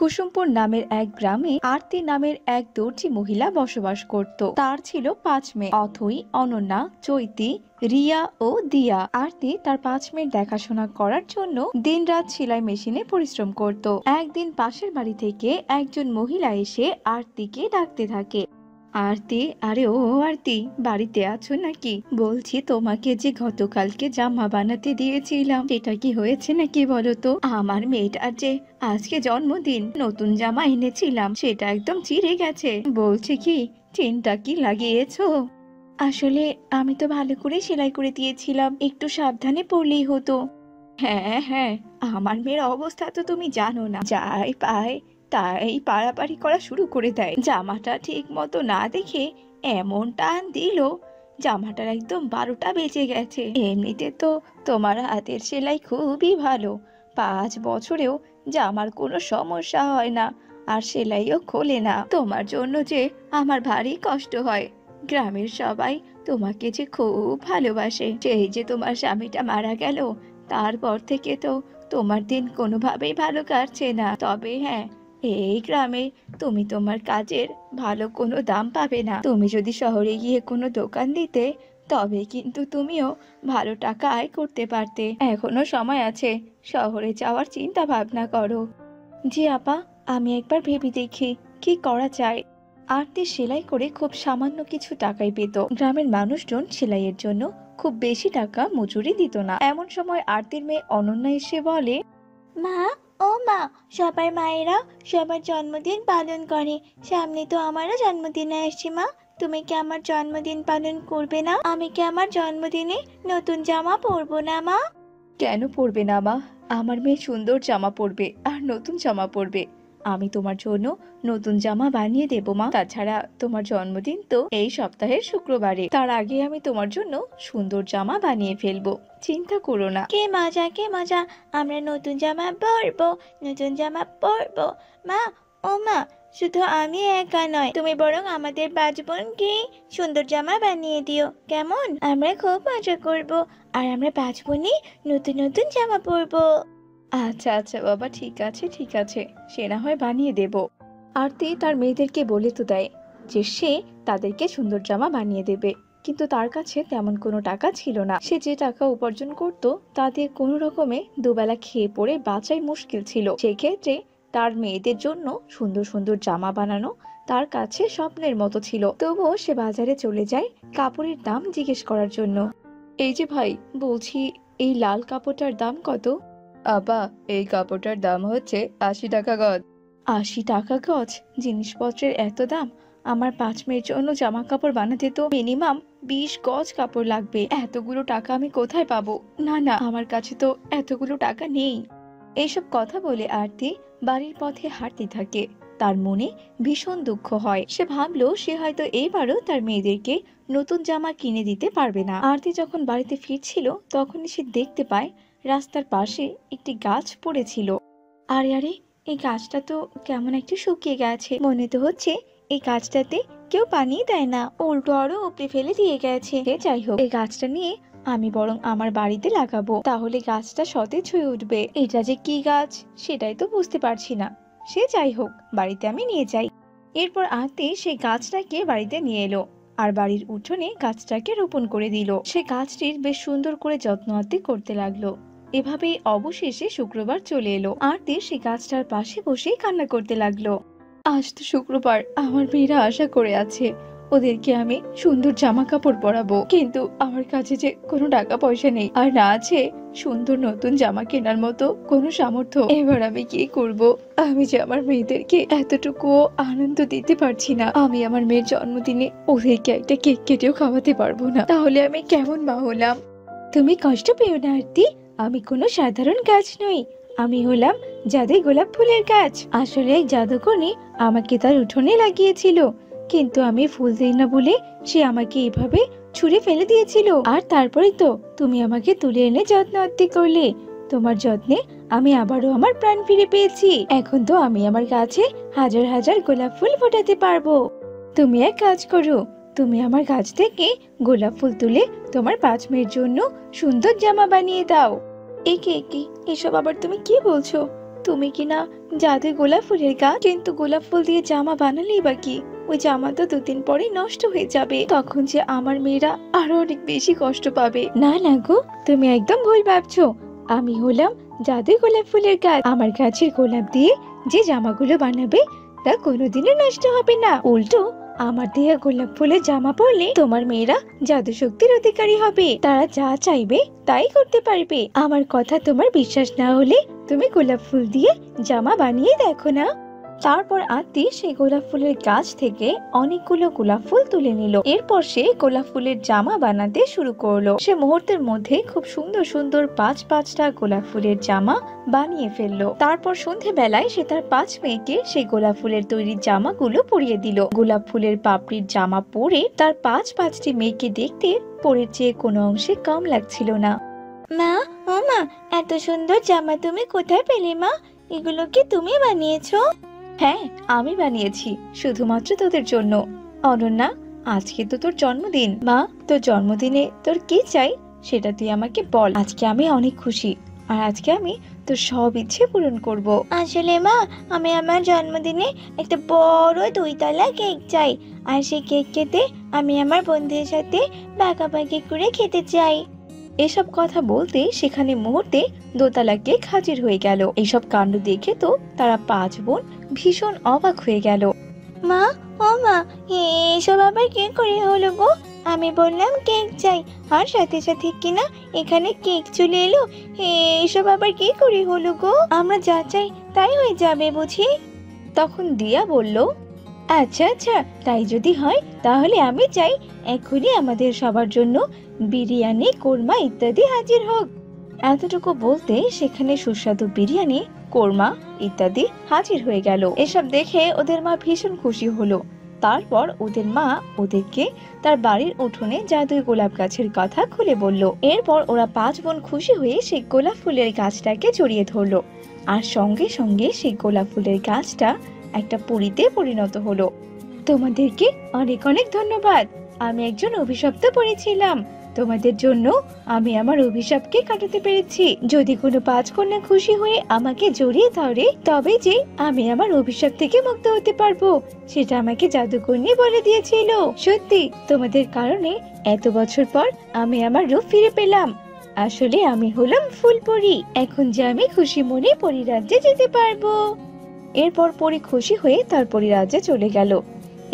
কুসুমপুর নামের এক গ্রামে আরতি নামের এক দর্জি মহিলা বসবাস করত। তার ছিল 5 মেয়ে, অথই, অনন্যা, চৈতি, রিয়া ও দিয়া। আরতি তার 5 মেয়ের দেখাশোনা করার জন্য দিনরাত সেলাই মেশিনে পরিশ্রম করত। একদিন পাশের বাড়ি থেকে একজন মহিলা এসে আরতিকে ডাকতে থাকে। আরতি, আরে ও আরতি, বাড়িতে আছো নাকি? বলছি তোমাকে যে গতকালকে জামা বানাতে দিয়েছিলাম সেটা কি হয়েছে নাকি বলো তো? আমার মেয়েটার যে আজকে জন্মদিন, নতুন জামা এনেছিলাম সেটা একদম চিড়ে গেছে। বলছি কি, চেনটা কি লাগিয়েছো? আসলে আমি তো ভালো করে সেলাই করে দিয়েছিলাম, একটু সাবধানে পরলেই হতো। হ্যাঁ হ্যাঁ, আমার মেয়ের অবস্থা তো তুমি জানো না, যাই পায় তাই পাড়াপাড়ি করা শুরু করে দেয়। জামাটা ঠিক মতো না দেখে এমন টান দিল, জামাটার একদম 12টা বেজে গেছে। এমনিতে তো তোমার হাতের সেলাই খুবই ভালো, 5 বছরেও জামার কোনো সমস্যা হয় না, আর সেলাইও খোলে না। তোমার জন্য যে আমার ভারী কষ্ট হয়। গ্রামের সবাই তোমাকে যে খুব ভালোবাসে। সেই যে তোমার স্বামীটা মারা গেল, তারপর থেকে তো তোমার দিন কোনোভাবেই ভালো কাটছে না। তবে হ্যাঁ, এই গ্রামে তুমি তোমার কাজের ভালো কোনো দাম পাবে না। তুমি যদি শহরে গিয়ে কোনো দোকান দিতে, তবে কিন্তু তুমিও ভালো টাকা আয় করতে পারতে। এখনো সময় আছে, শহরে যাওয়ার চিন্তা ভাবনা করো। জি আপা, আমি একবার ভেবে দেখি কি করা যায়। আরতি সেলাই করে খুব সামান্য কিছু টাকাই পেত। গ্রামের মানুষজন সেলাইয়ের জন্য খুব বেশি টাকা মজুরি দিত না। এমন সময় আরতির মেয়ে অনন্যা এসে বলে, মা, ও মা, সবার মায়েরা সবার জন্মদিন পালন করে। সামনে তো আমারও জন্মদিন আসছে মা, তুমি কি আমার জন্মদিন পালন করবে না? আমি কি আমার জন্মদিনে নতুন জামা পরবো না মা? কেন পরবে না মা? আমার মেয়ে সুন্দর জামা পরবে আর নতুন জামা পরবে। আমি তোমার জন্য নতুন জামা বানিয়ে দেবো মা। তাছাড়া তোমার জন্মদিন তো এই সপ্তাহের শুক্রবারে, তার আগে আমি তোমার জন্য সুন্দর জামা বানিয়ে ফেলবো। চিন্তা করো না। কে মজা, কে মজা, আমরা নতুন জামা পরবো, নতুন জামা পরবো। মা, ও মা, শুধু আমি একা নয়, তুমি বরং আমাদের 5 বোনকে সুন্দর জামা বানিয়ে দিও, কেমন? আমরা খুব মজা করব, আর আমরা 5 বোনই নতুন নতুন জামা পরবো। আচ্ছা আচ্ছা বাবা, ঠিক আছে ঠিক আছে, সে না হয় বানিয়ে দেব। আরতি তার মেয়েদেরকে বলে তো দেয় যে সে তাদেরকে সুন্দর জামা বানিয়ে দেবে, কিন্তু তার কাছে তেমন কোনো টাকা ছিল না। সে যে টাকা উপার্জন করত তা দিয়ে কোনো রকমে দুবেলা খেয়ে পড়ে বাঁচাই মুশকিল ছিল। সেক্ষেত্রে তার মেয়েদের জন্য সুন্দর সুন্দর জামা বানানো তার কাছে স্বপ্নের মতো ছিল। তবুও সে বাজারে চলে যায় কাপড়ের দাম জিজ্ঞেস করার জন্য। এই যে ভাই, বলছি এই লাল কাপড়টার দাম কত? আপা, এই কাপড়টার দাম হচ্ছে 80 টাকা গজ। 80 টাকা গজ? জিনিসপত্রের এত দাম? আমার 5 মেয়ের জন্য জামা কাপড় বানাতে তো মিনিমাম 20 গজ কাপড় লাগবে। এতগুলো টাকা আমি কোথায় পাবো? না না, আমার কাছে তো এতগুলো টাকা নেই। এইসব কথা বলে আরতি বাড়ির পথে হাঁটতে থাকে। তার মনে ভীষণ দুঃখ হয়। সে ভাবলো সে হয়তো এইবারও তার মেয়েদেরকে নতুন জামা কিনে দিতে পারবে না। আরতি যখন বাড়িতে ফিরছিল তখনই সে দেখতে পায় রাস্তার পাশে একটি গাছ পড়েছিল। আরে আরে, এই গাছটা তো কেমন একটু শুকিয়ে গেছে, মনে তো হচ্ছে এই গাছটাতে কেউ পানি দেয় না, উল্টো আরো উপড়ে ফেলে দিয়ে গেছে। যাই হোক, এই গাছটা নিয়ে আমি বরং আমার বাড়িতে লাগাবো, তাহলে গাছটা সতেজ হয়ে উঠবে। এটা যে কি গাছ সেটাই তো বুঝতে পারছি না। সে যাই হোক, বাড়িতে আমি নিয়ে যাই। এরপর আরতি সেই গাছটাকে বাড়িতে নিয়ে এলো আর বাড়ির উঠোনে গাছটাকে রোপণ করে দিল। সে গাছটির বেশ সুন্দর করে যত্ন আত্তি করতে লাগলো। এভাবেই অবশেষে শুক্রবার চলে এলো। আরতি সে গাছটার পাশে বসেই কান্না করতে লাগলো। আজ তো শুক্রবার, আমার মেয়েরা আশা করে আছে, ওদেরকে আমি সুন্দর জামা কাপড় পরাবো, কিন্তু আমার কাছে যে কোনো টাকা পয়সা নেই, আর না আছে সুন্দর নতুন জামা কেনার মতো কোনো সামর্থ্য। এবার আমি কি করব? আমি যে আমার মেয়েদেরকে এতটুকুও আনন্দ দিতে পারছি না। আমি আমার মেয়ের জন্মদিনে ওদেরকে একটা কেক কেটেও খাওয়াতে পারবো না, তাহলে আমি কেমন মা হলাম? তুমি কষ্ট পেও না আরতি, আমি কোনো সাধারণ গাছ নই, আমি হলাম জাদুই গোলাপ ফুলের গাছ। আসলে এক জাদুকরী আমাকে তার উঠোনে লাগিয়েছিল, কিন্তু আমি ফুল দিই না বলে সে আমাকে এভাবে ছুঁড়ে ফেলে দিয়েছিল। আর তারপরে তো তুমি আমাকে তুলে এনে যত্ন আত্তি করলে। তোমার যত্নে আমি আবারও আমার প্রাণ ফিরে পেয়েছি। এখন তো আমি আমার গাছে হাজার হাজার গোলাপ ফুল ফোটাতে পারবো। তুমি এক কাজ করো, তুমি আমার গাছ থেকে গোলাপ ফুল তুলে তোমার 5 মেয়ের জন্য সুন্দর জামা বানিয়ে দাও। একে একে এসব আবার তুমি কি বলছো? তুমি কি না জাদুই গোলাপ ফুলের গাছ, কিন্তু গোলাপ ফুল দিয়ে জামা বানালেই বা কি, ওই জামা তো 2 দিন পরেই নষ্ট হয়ে যাবে, তখন যে আমার মেয়েরা আরো অনেক বেশি কষ্ট পাবে। না না গো, তুমি একদম ভুল ভাবছো। আমি হলাম জাদুই গোলাপ ফুলের গাছ। আমার গাছের গোলাপ দিয়ে যে জামাগুলো বানাবে তা কোনোদিনও নষ্ট হবে না। উল্টো আমার দেয়া গোলাপ ফুলের জামা পরলে তোমার মেয়েরা জাদু শক্তির অধিকারী হবে, তারা যা চাইবে তাই করতে পারবে। আমার কথা তোমার বিশ্বাস না হলে তুমি গোলাপ ফুল দিয়ে জামা বানিয়ে দেখো না। তারপর আত্মি সেই গোলাপ ফুলের গাছ থেকে অনেকগুলো গোলাপ ফুল তুলে নিল। এরপর সে গোলাপ ফুলের জামা বানাতে শুরু করলো। সে মুহূর্তের মধ্যে খুব সুন্দর সুন্দর 5টা গোলাপ ফুলের জামা বানিয়ে ফেললো। তারপর সন্ধেবেলায় সে তার 5 মেয়েকে সেই গোলাপ ফুলের তৈরি জামাগুলো পরিয়ে দিল। গোলাপ ফুলের পাপড়ির জামা পরে তার 5টি মেয়েকে দেখতে পরের চেয়ে কোনো অংশে কম লাগছিল না। মা, ও মা, এত সুন্দর জামা তুমি কোথায় পেলে মা? এগুলো কি তুমি বানিয়েছো? হ্যাঁ, আমি বানিয়েছি, শুধুমাত্র তোদের জন্য। অনন্যা, আজকে তো তোর জন্মদিন। মা, তোর জন্মদিনে তোর কি চাই সেটা তুই আমাকে বল। আজকে আমি অনেক খুশি, আর আজকে আমি তোর সব ইচ্ছে পূরণ করব। আসলে মা, আমি আমার জন্মদিনে একটা বড় 2 তলা কেক চাই, আর সেই কেক খেতে আমি আমার বন্ধুদের সাথে পাকাপাকি করে খেতে চাই। এসব কথা বলতে সেখানে মুহূর্তে দোতলা কেক হাজির হয়ে গেল। এসব কাণ্ড দেখে তো তারা 5 বোন ভীষণ অবাক হয়ে গেল। মা, ও মা, এসব আবার কি করে হলো গো? আমি বললাম কেক চাই, আর সাথে সাথে কিনা এখানে কেক চলে এলো। এসব আবার কি করে হলো গো? আমরা যা চাই তাই হয়ে যাবে বুঝি? তখন দিয়া বলল, আচ্ছা আচ্ছা, তাই যদি হয় তাহলে আমি চাই এখনই আমাদের সবার জন্য বিরিয়ানি, কোরমা ইত্যাদি হাজির হোক। এতটুকু বলতে সেখানে সুস্বাদু বিরিয়ানি, কোরমা ইত্যাদি হাজির হয়ে গেল। এসব দেখে ওদের মা ভীষণ খুশি হলো। তারপর ওদের মা ওদেরকে তার বাড়ির উঠোনে জাদুই গোলাপ গাছের কথা খুলে বলল। এরপর ওরা 5 বোন খুশি হয়ে সেই গোলাপ ফুলের গাছটাকে জড়িয়ে ধরলো, আর সঙ্গে সঙ্গে সেই গোলাপ ফুলের গাছটা একটা পরীতে পরিণত হলো। তোমাদেরকে অনেক অনেক ধন্যবাদ। আমি একজন অভিশপ্ত পরী ছিলাম, তোমাদের জন্য আমি আমার অভিশাপকে কাটাতে পেরেছি। যদি কোনো 5 কন্যা খুশি হয়ে আমাকে জড়িয়ে ধরে তবে যে আমি আমার অভিশাপ থেকে মুক্ত হতে পারবো, সেটা আমাকে জাদুকর্ণী বলে দিয়েছিল। সত্যি তোমাদের কারণে এত বছর পর আমি আমার রূপ ফিরে পেলাম। আসলে আমি হলাম ফুলপরি। এখন যে আমি খুশি মনে পরিরাজ্যে যেতে পারবো। এরপর পরি খুশি হয়ে তার পরিরাজ্যে চলে গেল।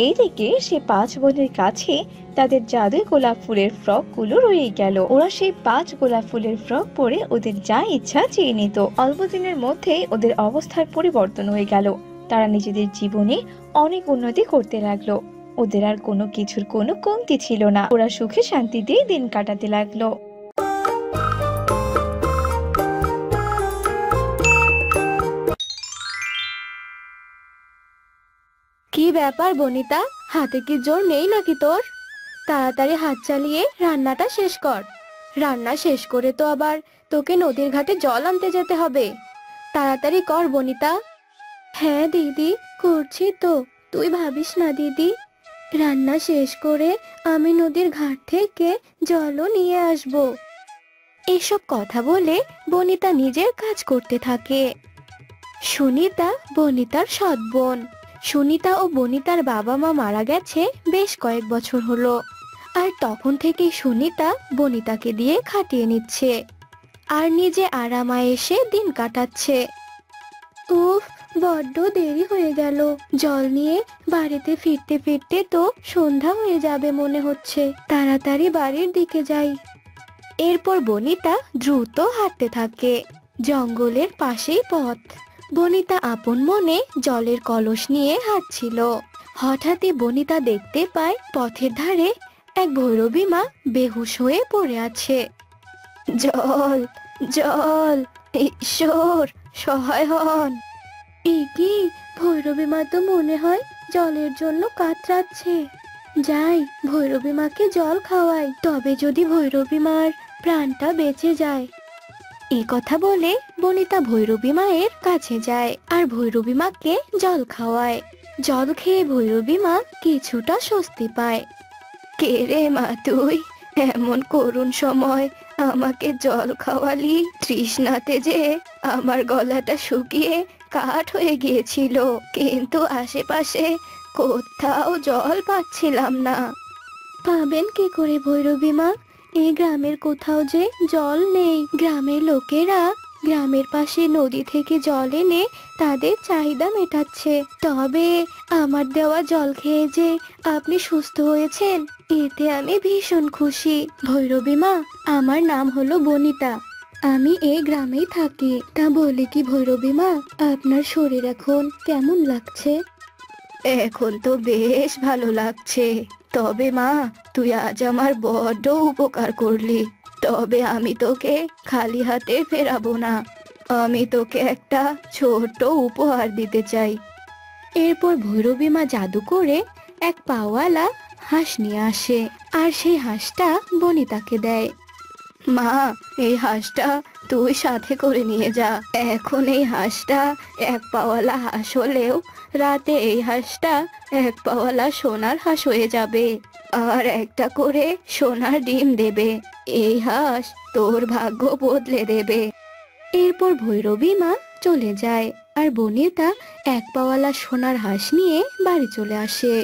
এইদিকে সে 5 বোনের কাছে তাদের জাদুই গোলাপ ফুলের ফ্রক গুলো রয়ে গেল। ওরা সেই 5 গোলাপ ফুলের ফ্রক পরে ওদের যা ইচ্ছা চেয়ে নিত। অল্প দিনের মধ্যেই ওদের অবস্থার পরিবর্তন হয়ে গেল। তারা নিজেদের জীবনে অনেক উন্নতি করতে লাগলো। ওদের আর কোনো কিছুর কোনো কমতি ছিল না। ওরা সুখে শান্তিতে দিন কাটাতে লাগলো। কি ব্যাপার বনিতা, হাতে কি জোর নেই নাকি তোর? তাড়াতাড়ি হাত চালিয়ে রান্নাটা শেষ কর। রান্না শেষ করে তো আবার তোকে নদীর ঘাটে জল আনতে যেতে হবে। তাড়াতাড়ি কর বনিতা। হ্যাঁ দিদি, করছি তো, তুই ভাবিস না দিদি। রান্না শেষ করে আমি নদীর ঘাট থেকে জলও নিয়ে আসব। এসব কথা বলে বনিতা নিজের কাজ করতে থাকে। সুনিতা বনিতার সৎ বোন। সুনিতা ও বনিতার বাবা মা মারা গেছে বেশ কয়েক বছর হলো, আর তখন থেকেই সুনিতা বনিতাকে দিয়ে খাটিয়ে নিচ্ছে আর নিজে আরামায়েশে দিন কাটাচ্ছে। উফ, বড্ড দেরি হয়ে গেল। জল নিয়ে বাড়িতে ফিরতে ফিরতে তো সন্ধ্যা হয়ে যাবে মনে হচ্ছে। তাড়াতাড়ি বাড়ির দিকে যাই। এরপর বনিতা দ্রুত হাঁটতে থাকে। জঙ্গলের পাশেই পথ। বনিতা আপন মনে জলের কলস নিয়ে হাঁটছিল। হঠাৎই বনিতা দেখতে পায় পথের ধারে এক ভৈরবী মা বেহুশ হয়ে পড়ে আছে। জল, জল, ঈশ্বর সহায় হন। কি, ভৈরবী মা তো মনে হয় জলের জন্য কাতরাচ্ছে। যাই, ভৈরবী মাকে জল খাওয়াই, তবে যদি ভৈরবী মার প্রাণটা বেঁচে যায়। এই কথা বলে বনিতা ভৈরবী মায়ের কাছে যায় আর ভৈরবী মাকে জল খাওয়ায়। জল খেয়ে ভৈরবী মা কিছুটা স্বস্তি পায়। কে রে মা তুই? এমন করুণ সময় আমাকে জল খাওয়ালি, তৃষ্ণাতে যে আমার গলাটা শুকিয়ে কাঠ হয়ে গিয়েছিল, কিন্তু আশেপাশে কোথাও জল পাচ্ছিলাম না। পাবেন কি করে ভৈরবী মা? এই গ্রামের কোথাও যে জল নেই। গ্রামের লোকেরা গ্রামের পাশে নদী থেকে জল এনে তাদের চাহিদা মেটাচ্ছে। তবে আমার দেওয়া জল খেয়ে যে আপনি সুস্থ হয়েছেন, এতে আমি ভীষণ খুশি। ভৈরবী মা, আমার নাম হলো বনিতা, আমি এই গ্রামেই থাকি। তা বলি কি ভৈরবী মা, আপনার শরীর এখন কেমন লাগছে? এখন তো বেশ ভালো লাগছে। তবে মা, তুই আজ আমার বড্ড উপকার করলি। তবে আমি তোকে খালি হাতে ফেরাবো না। আমি তোকে একটা ছোট্ট উপহার দিতে চাই। এরপর ভৈরবী মা জাদু করে এক পাওয়ালা হাঁস নিয়ে আসে, আর সেই হাঁসটা বনিতাকে দেয়। মা, এই হাঁসটা তুই সাথে করে নিয়ে যা। এখন এই হাঁসটা এক পাওয়ালা হাঁস হলেও রাতে এই হাঁসটা এক পাওয়ালা সোনার হাঁস হয়ে যাবে, আর একটা করে সোনার ডিম দেবে। এই হাঁস তোর ভাগ্য বদলে দেবে। এরপর ভৈরবী মা চলে যায়, আর বনিতা এক পাওয়ালা সোনার হাঁস নিয়ে বাড়ি চলে আসে।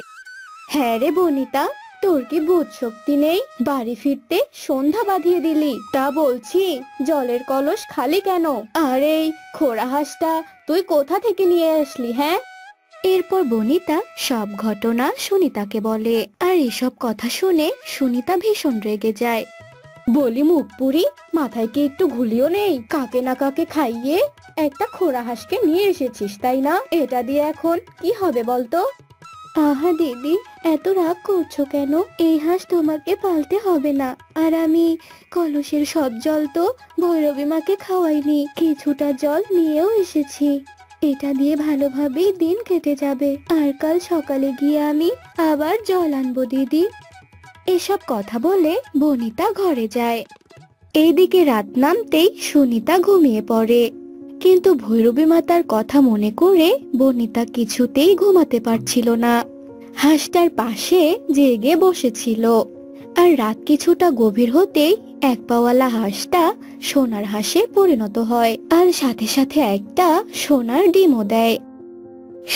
হ্যাঁ রে বনিতা, তোর কি বোধ শক্তি নেই? বাড়ি ফিরতে সন্ধ্যা বাঁধিয়ে দিলি। তা বলছি, জলের কলস খালি কেন? আর এই খোড়া হাঁসটা তুই কোথা থেকে নিয়ে আসলি? হ্যাঁ। এরপর বনিতা সব ঘটনা সুনিতাকে বলে, আর এসব কথা শুনে সুনিতা ভীষণ রেগে যায়। বলি মুখপুরি, মাথায় কি একটু ঘুলিও নেই? কাকে না কাকে খাইয়ে একটা খোড়া হাঁসকে নিয়ে এসেছিস, তাই না? এটা দিয়ে এখন কি হবে বলতো? আহা দিদি, এত রাগ করছো কেন? এই হাঁস তোমাকে পালতে হবে না। আর আমি কলসের সব জল তো ভৈরবী মাকে খাওয়াইনি, কিছুটা জল নিয়েও এসেছি। এটা দিয়ে ভালোভাবেই দিন কেটে যাবে, আর কাল সকালে গিয়ে আমি আবার জল আনবো দিদি। এসব কথা বলে বনিতা ঘরে যায়। এইদিকে রাত নামতেই সুনিতা ঘুমিয়ে পড়ে, কিন্তু ভৈরবী মাতার কথা মনে করে বনিতা কিছুতেই ঘুমাতে পারছিল না। হাঁসটার পাশে জেগে বসেছিল, আর রাত কিছুটা গভীর হতেই এক পাওয়ালা হাঁসটা সোনার হাঁসে পরিণত হয়, আর সাথে সাথে একটা সোনার ডিমও দেয়।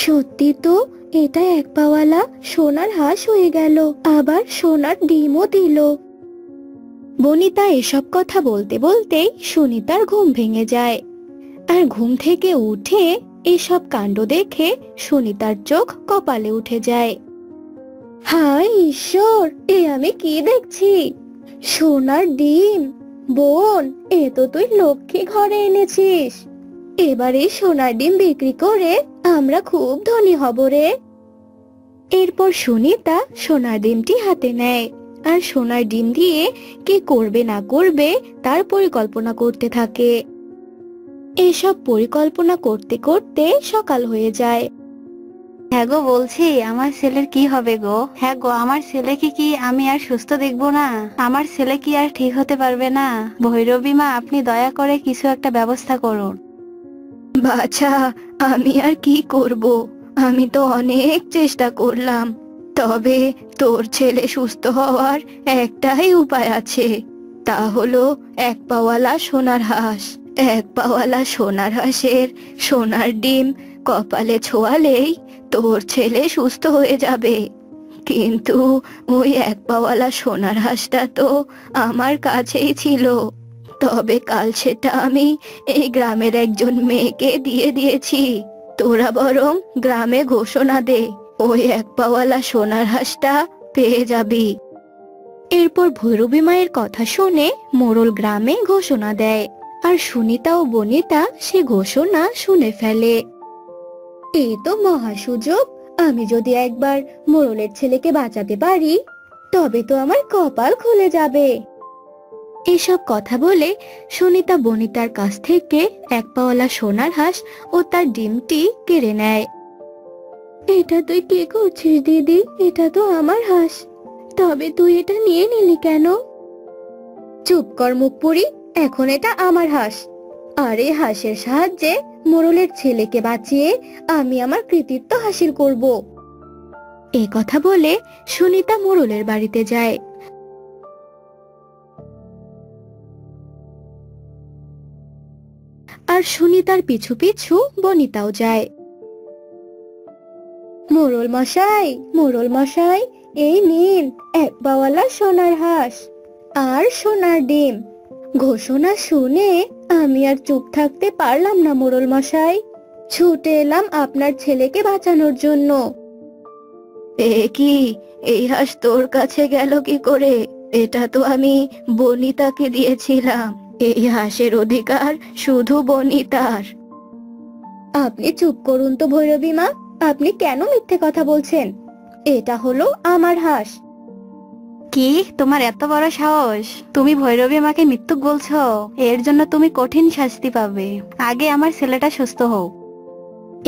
সত্যি তো, এটা এক পাওয়ালা সোনার হাঁস হয়ে গেল, আবার সোনার ডিমও দিল। বনিতা এসব কথা বলতে বলতেই সুনিতার ঘুম ভেঙে যায়, আর ঘুম থেকে উঠে এসব কাণ্ড দেখে সুনিতার চোখ কপালে উঠে যায়। হায় ঈশ্বর, এ আমি কি দেখছি? সোনার ডিম! বোন, এ তো তুই লক্ষ্মী ঘরে এনেছিস। এবারে সোনার ডিম বিক্রি করে আমরা খুব ধনী হব রে। এরপর সুনিতা সোনার ডিমটি হাতে নেয়, আর সোনার ডিম দিয়ে কি করবে না করবে তার পরিকল্পনা করতে থাকে। এসব পরিকল্পনা করতে করতে সকাল হয়ে যায়। হ্যাঁ গো, বলছি আমার ছেলের কি হবে গো? হ্যাঁ গো, আমার ছেলেকে কি আমি আর সুস্থ দেখবো না? আমার ছেলে কি আর ঠিক হতে পারবে না? ভৈরবী মা, আপনি দয়া করে কিছু একটা ব্যবস্থা করুন। বাছা, আমি আর কি করব? আমি তো অনেক চেষ্টা করলাম, তবে তোর ছেলে সুস্থ হওয়ার একটাই উপায় আছে, তা হলো এক পাওয়ালা সোনার হাঁস। এক পাওয়ালা সোনার হাঁসের সোনার ডিম কপালে ছোঁয়ালেই তোর ছেলে সুস্থ হয়ে যাবে। কিন্তু ওই এক পাওয়ালা সোনার হাঁসটা তো আমার কাছেই ছিল, তবে কাল সেটা আমি এই গ্রামের একজন মেয়েকে দিয়ে দিয়েছি। তোরা বরং গ্রামে ঘোষণা দে, ওই এক পাওয়ালা সোনার হাঁসটা পেয়ে যাবি। এরপর ভৈরবী মায়ের কথা শুনে মোড়ল গ্রামে ঘোষণা দেয়, আর সুনিতা ও বনিতা সে ঘোষণা শুনে ফেলে। এ তো মহা সুযোগ, আমি যদি একবার মোড়লের ছেলেকে বাঁচাতে পারি তবে তো আমার কপাল খুলে যাবে। এসব কথা বলে সুনিতা বনিতার কাছ থেকে এক পাওয়ালা সোনার হাঁস ও তার ডিমটি কেড়ে নেয়। এটা তুই কি করছিস দিদি? এটা তো আমার হাঁস, তবে তুই এটা নিয়ে নিলি কেন? চুপ কর মুখপুরি, এখন এটা আমার হাঁস, আর এই হাঁসের সাহায্যে মোড়লের ছেলেকে বাঁচিয়ে আমি আমার কৃতিত্ব হাসিল করব। এই কথা বলে সুনিতা মোড়লের বাড়িতে যায়। আর সুনিতার পিছু পিছু বনিতাও যায়। মোড়ল মশাই, মোড়ল মশাই, এই নিন এক পাওয়ালা সোনার হাঁস আর সোনার ডিম। ঘোষণা শুনে আমি আর চুপ থাকতে পারলাম না মোড়ল মশাই, ছুটে এলাম আপনার ছেলেকে বাঁচানোর জন্য। এ কি, এই হাঁস তোর কাছে গেল কি করে? এটা তো আমি বনিতাকে দিয়েছিলাম, এই হাঁসের অধিকার শুধু বনিতার। আপনি চুপ করুন তো ভৈরবী মা, আপনি কেন মিথ্যে কথা বলছেন? এটা হলো আমার হাঁস। কি, তোমার এত বড় সাহস? তুমি ভৈরবী মাকে মিথ্যুক বলছো? এর জন্য তুমি কঠিন শাস্তি পাবে। আগে আমার ছেলেটা সুস্থ হোক।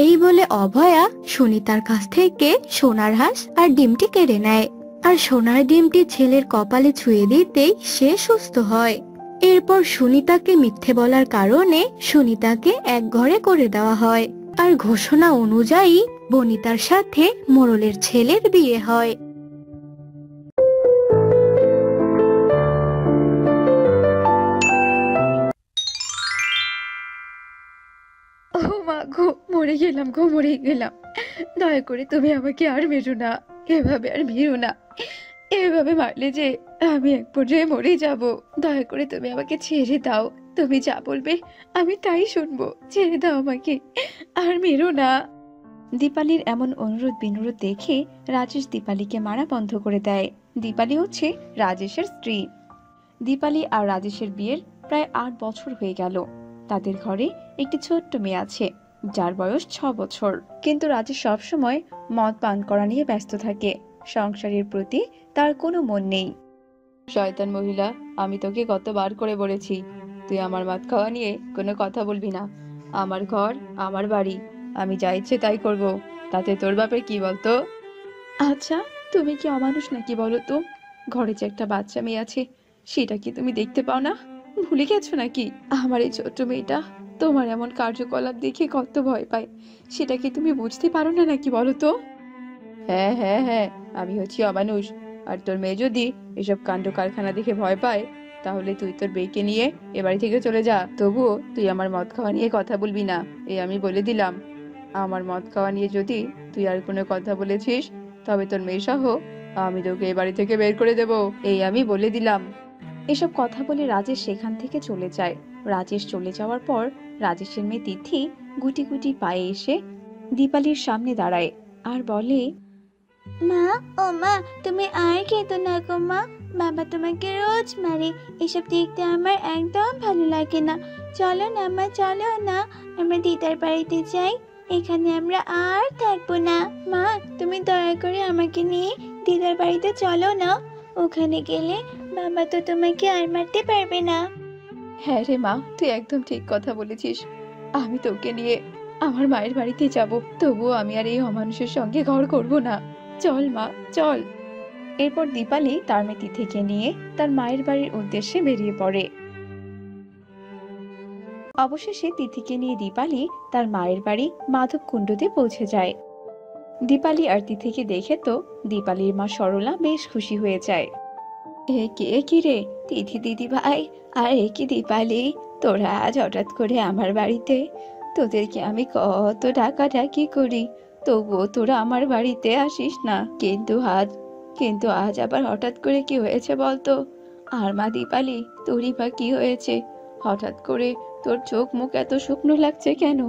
এই বলে অভয়া সুনিতার কাছ থেকে সোনার হাঁস আর ডিমটি কেড়ে নেয়, আর সোনার ডিমটি ছেলের কপালে ছুঁয়ে দিতেই সে সুস্থ হয়। এরপর সুনিতাকে মিথ্যে বলার কারণে সুনিতাকে এক ঘরে করে দেওয়া হয়, আর ঘোষণা অনুযায়ী বনিতার সাথে মোড়লের ছেলের বিয়ে হয়। ও মা গো, মরে গেলাম গো, মরে গেলাম। দয়া করে তুমি আমাকে আর মেরো না, এভাবে আর মেরো না। এভাবে মারলে যে আমি এক পর্যায়ে মরে যাব। দয়া করে তুমি আমাকে ছেড়ে দাও। তুমি যা বলবে আমি তাই শুনবো। ছেড়ে দাও আমাকে, আর মেরো না। দীপালির এমন অনুরোধ বিনুরোধ দেখে রাজেশ দীপালিকে মারা বন্ধ করে দেয়। দীপালি হচ্ছে রাজেশের স্ত্রী। দীপালি আর রাজেশের বিয়ের প্রায় 8 বছর হয়ে গেল। তাদের ঘরে একটি ছোট্ট মেয়ে আছে, যার বয়স 6 বছর। কিন্তু রাজেশ সবসময় মদ পান করা নিয়ে ব্যস্ত থাকে, সংসারের প্রতি তার কোনো মন নেই। শয়তান মহিলা, আমি তোকে কতবার করে বলেছি তুই আমার মদ খাওয়া নিয়ে কোনো কথা বলবি না। আমার ঘর, আমার বাড়ি, আমি যা ইচ্ছে তাই করব, তাতে তোর বাপের কি বলতো? আচ্ছা, তুমি কি অমানুষ নাকি বলো তো? ঘরে যে একটা বাচ্চা মেয়ে আছে, সেটা কি তুমি দেখতে পাও না? ভুলে গেছো নাকি আমার এই ছোট্ট মেয়েটা তোমার এমন কার্যকলাপ দেখে কত ভয় পায়? সেটা কি তুমি বুঝতে পারো না নাকি বলো তো? হ্যাঁ হ্যাঁ হ্যাঁ, আমি হচ্ছি অমানুষ। আর তোর মেয়ে যদি এসব কাণ্ড কারখানা দেখে ভয় পায়, তাহলে তুই তোর মেয়েকে নিয়ে এ বাড়ি থেকে চলে যা। তবুও তুই আমার মদ খাওয়া নিয়ে কথা বলবি না, এই আমি বলে দিলাম। আমার মদ খাওয়া নিয়ে যদি তুই আর কোনো কথা বলেছিস, তবে তোর মেয়ে সহ আমি তোকে এ বাড়ি থেকে বের করে দেব, এই আমি বলে দিলাম। এসব কথা বলে রাজেশ সেখান থেকে চলে যায়। রাজেশ চলে যাওয়ার পর রাজেশের মেয়ে তিথি গুটি গুটি পায়ে এসে দীপালির সামনে দাঁড়ায় আর বলে, মা, ও মা, তুমি আর খেতো না গো মা। বাবা তোমাকে রোজ মারে, এসব দেখতে আমার একদম ভালো লাগে না। চলো না মা, চলো না, আমরা দিদার বাড়িতে যাই। এখানে আমরা আর থাকবো না। মা, তুমি দয়া করে আমাকে নিয়ে দিদার বাড়িতে চলো না। ওখানে গেলে বাবা তো তোমাকে আর মারতে পারবে না। হ্যাঁ রে মা, তুই একদম ঠিক কথা বলেছিস। আমি তোকে নিয়ে আমার মায়ের বাড়িতে যাব, তবুও আমি আর এই অমানুষের সঙ্গে ঘর করব না। চল মা, চল। এরপর দীপালি তার মেয়ে তিথিকে নিয়ে তার মায়ের বাড়ির উদ্দেশ্যে বেরিয়ে পড়ে। অবশেষে তিথিকে নিয়ে দীপালি তার মায়ের বাড়ি মাধবকুণ্ডতে পৌঁছে যায়। দীপালি আর তিথিকে দেখে তো দীপালির মা সরলা বেশ খুশি হয়ে যায়। এ কি রে তিথি দিদি ভাই, আর এ কি দীপালি, তোরা আজ হঠাৎ করে আমার বাড়িতে? তোদেরকে আমি কত ডাকাডাকি করি, তবুও তোরা আমার বাড়িতে আসিস না। কিন্তু আজ আবার হঠাৎ করে কি হয়েছে বলতো? আর মা দীপালি, তোরই বা কি হয়েছে? হঠাৎ করে তোর চোখ মুখ এত শুকনো লাগছে কেন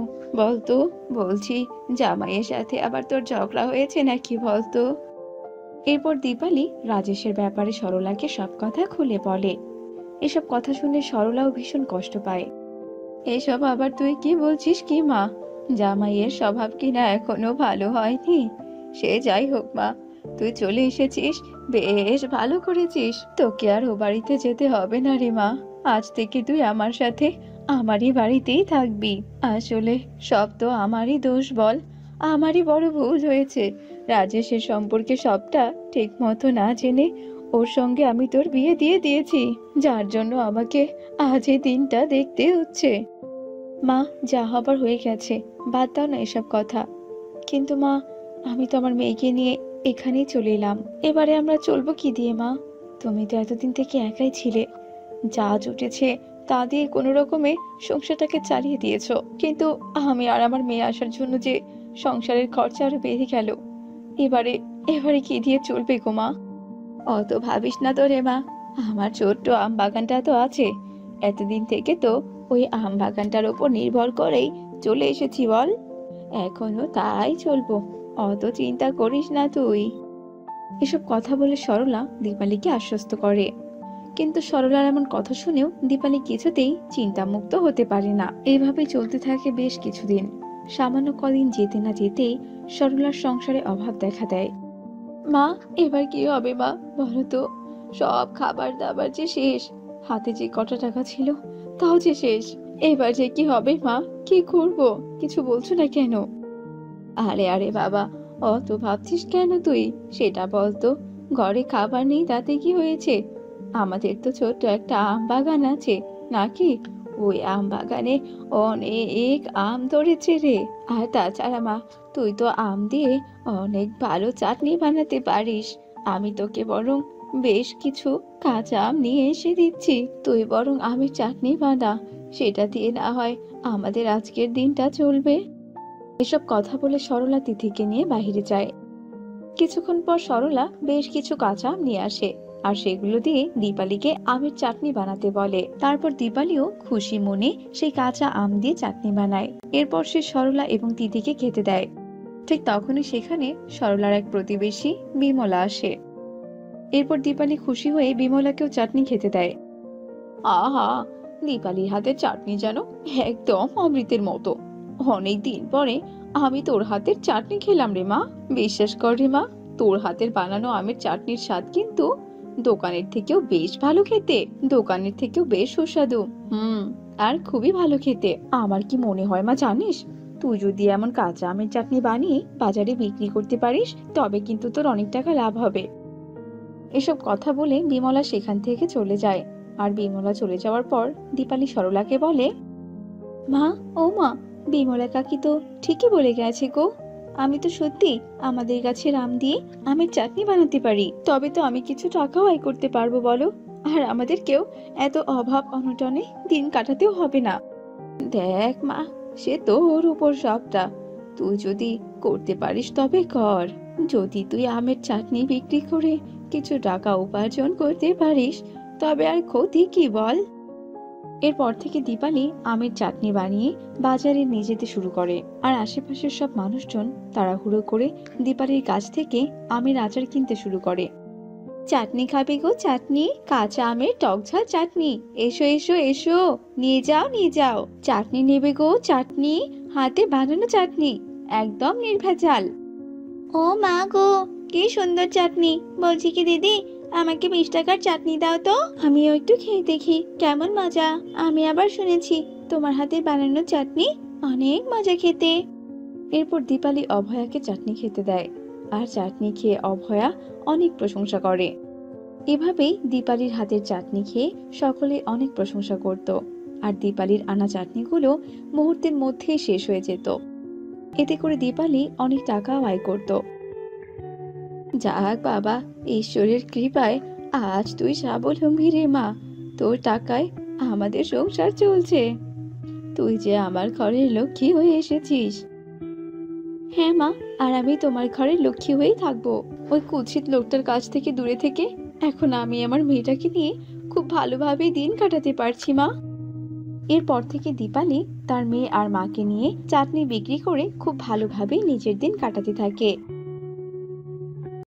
বলতো? বলছি, জামাইয়ের সাথে আবার তোর ঝগড়া হয়েছে নাকি বলতো? এরপর দীপালি রাজেশের ব্যাপারে সরলাকে সব কথা খুলে বলে। এসব কথা শুনে সরলাও ভীষণ কষ্ট পায়। এসব আবার তুই কি বলছিস কি মা? জামাইয়ের স্বভাব কিনা এখনো ভালো হয়নি? সে যাই হোক মা, তুই চলে এসেছিস, বেশ ভালো করেছিস। তোকে আর ও বাড়িতে যেতে হবে না রে মা। আজ থেকে তুই আমার সাথে আমারই বাড়িতেই থাকবি। আসলে সব তো আমারই দোষ বল, আমারই বড় ভুল হয়েছে। রাজেশের সম্পর্কে সবটা ঠিক মতো না জেনে ওর সঙ্গে আমি তোর বিয়ে দিয়ে দিয়েছি, যার জন্য আমাকে আজ এই দিনটা দেখতে হচ্ছে। মা, যা হবার হয়ে গেছে, বাদ দাও না এসব কথা। কিন্তু মা, আমি তো আমার মেয়েকে নিয়ে এখানেই চলে এলাম, এবারে আমরা চলবো কি দিয়ে মা? তুমি তো এতদিন থেকে একাই ছিলে, যা জুটেছে তা দিয়ে কোনো রকমে সংসারটাকে চালিয়ে দিয়েছো, কিন্তু আমি আর আমার মেয়ে আসার জন্য যে সংসারের খরচা আরো বেড়ে গেল। এবারে এবারে কি দিয়ে চলবে গো মা? অত ভাবিস না তো রে মা, আমার ছোট্ট আম বাগানটা তো আছে। এতদিন থেকে তো ওই আম বাগানটার উপর নির্ভর করেই চলে এসেছি বল। এখনো তাই চলবো, অত চিন্তা করিস না তুই। এসব কথা বলে সরলা দীপালিকে আশ্বস্ত করে, কিন্তু সরলার এমন কথা শুনেও দীপালি কিছুতেই চিন্তামুক্ত হতে পারে না। এইভাবেই চলতে থাকে বেশ কিছুদিন। সামান্য কদিন যেতে না যেতেই সরলার সংসারে অভাব দেখা দেয়। মা, এবার কি হবে মা বলো তো? সব খাবার দাবার যে শেষ, হাতে যে কটা টাকা ছিল তাও যে শেষ। এবার যে কি হবে মা? কি করব? কিছু বলছো না কেন? আরে আরে বাবা, অত ভাবছিস কেন তুই? সেটা বলতো, ঘরে খাবার নেই তাতে কি হয়েছে? আমাদের তো ছোট্ট একটা আম বাগান আছে নাকি? ওই আম বাগানে অনেক আম ধরেছে রে। আর তাছাড়া মা, তুই তো আম দিয়ে অনেক ভালো চাটনি বানাতে পারিস। আমি তোকে বরং বেশ কিছু কাঁচা আম নিয়ে এসে দিচ্ছি, তুই বরং আমের চাটনি বানা। সেটা দিয়ে না হয় আমাদের আজকের দিনটা চলবে। এসব কথা বলে সরলা তিথিকে নিয়ে বাইরে যায়। কিছুক্ষণ পর সরলা বেশ কিছু কাঁচা আম নিয়ে আসে, আর সেগুলো দিয়ে দীপালিকে আমের চাটনি বানাতে বলে। তারপর দীপালিও খুশি মনে সেই কাঁচা আম দিয়ে চাটনি বানায়। এরপর সে সরলা এবং তিথিকে খেতে দেয়। ঠিক তখনই সেখানে সরলার এক প্রতিবেশী বিমলা আসে। এরপর দীপালি খুশি হয়ে বিমলাকেও চাটনি খেতে দেয়। আহা, দীপালির হাতের চাটনি যেন একদম অমৃতের মতো। অনেক দিন পরে আমি তোর হাতের চাটনি খেলাম রে মা। বিশ্বাস কর রে মা, তোর হাতের বানানো আমের চাটনির স্বাদ কিন্তু দোকানের থেকেও বেশ ভালো খেতে, দোকানের থেকেও বেশ সুস্বাদু। আর খুবই ভালো খেতে। আমার কি মনে হয় মা জানিস, তুই যদি এমন কাঁচা আমের চাটনি বানিয়ে বাজারে বিক্রি করতে পারিস তবে কিন্তু তোর অনেক টাকা লাভ হবে। এসব কথা বলে বিমলা সেখান থেকে চলে যায়। আর বিমলা চলে যাওয়ার পর দীপালি সরলাকে বলে, মা, ও মা, বিমলা কাকি তো ঠিকই বলে গেছে গো। আমি তো সত্যি আমাদের গাছের আম দিয়ে আমের চাটনি বানাতে পারি, তবে তো আমি কিছু টাকাও আয় করতে পারবো বলো। আর আমাদেরকেও এত অভাব অনটনে দিন কাটাতেও হবে না। দেখ মা, সে তো ওর উপর সবটা। তুই যদি করতে পারিস তবে কর। যদি তুই আমের চাটনি বিক্রি করে কিছু টাকা উপার্জন করতে পারিস তবে আর ক্ষতি কি বল? এরপর থেকে দীপালি আমের চাটনি বানিয়ে বাজারে নিয়ে যেতে শুরু করে। আর আশেপাশের সব মানুষজন তাড়াহুড়ো করে দীপালির কাছ থেকে আমের আচার কিনতে শুরু করে। চাটনি খাবে গো চাটনি, কাঁচা আমের টক ঝাল চাটনি। এসো এসো এসো, নিয়ে যাও নিয়ে যাও। চাটনি নেবে গো চাটনি, হাতে বানানো চাটনি, একদম নির্ভেজাল। ও মা গো, কি সুন্দর চাটনি! বলছি কি দিদি, আমাকে 20 টাকার চাটনি দাও তো, আমিও একটু খেয়ে দেখি কেমন মজা। আমি আবার শুনেছি তোমার হাতে বানানো চাটনি অনেক মজা খেতে। এরপর দীপালি অভয়াকে চাটনি খেতে দেয়, আর চাটনি খেয়ে অভয়া অনেক প্রশংসা করে। এভাবেই দীপালির হাতের চাটনি খেয়ে সকলে অনেক প্রশংসা করত। আর দীপালির আনা চাটনিগুলো মুহূর্তের মধ্যেই শেষ হয়ে যেত। এতে করে দীপালি অনেক টাকাও আয় করত। যাক বাবা, ঈশ্বরের কৃপায় আজ তুই স্বাবলম্বী রে মা। তোর টাকায় আমাদের সংসার চলছে। তুই যে আমার ঘরের লক্ষ্মী হয়ে এসেছিস। হ্যাঁ মা, আর আমি তোমার ঘরের লক্ষ্মী হয়েই থাকবো। ওই কুৎসিত লোকটার কাছ থেকে দূরে থেকে এখন আমি আমার মেয়েটাকে নিয়ে খুব ভালোভাবে দিন কাটাতে পারছি মা। এরপর থেকে দীপালি তার মেয়ে আর মাকে নিয়ে চাটনি বিক্রি করে খুব ভালোভাবে নিজের দিন কাটাতে থাকে।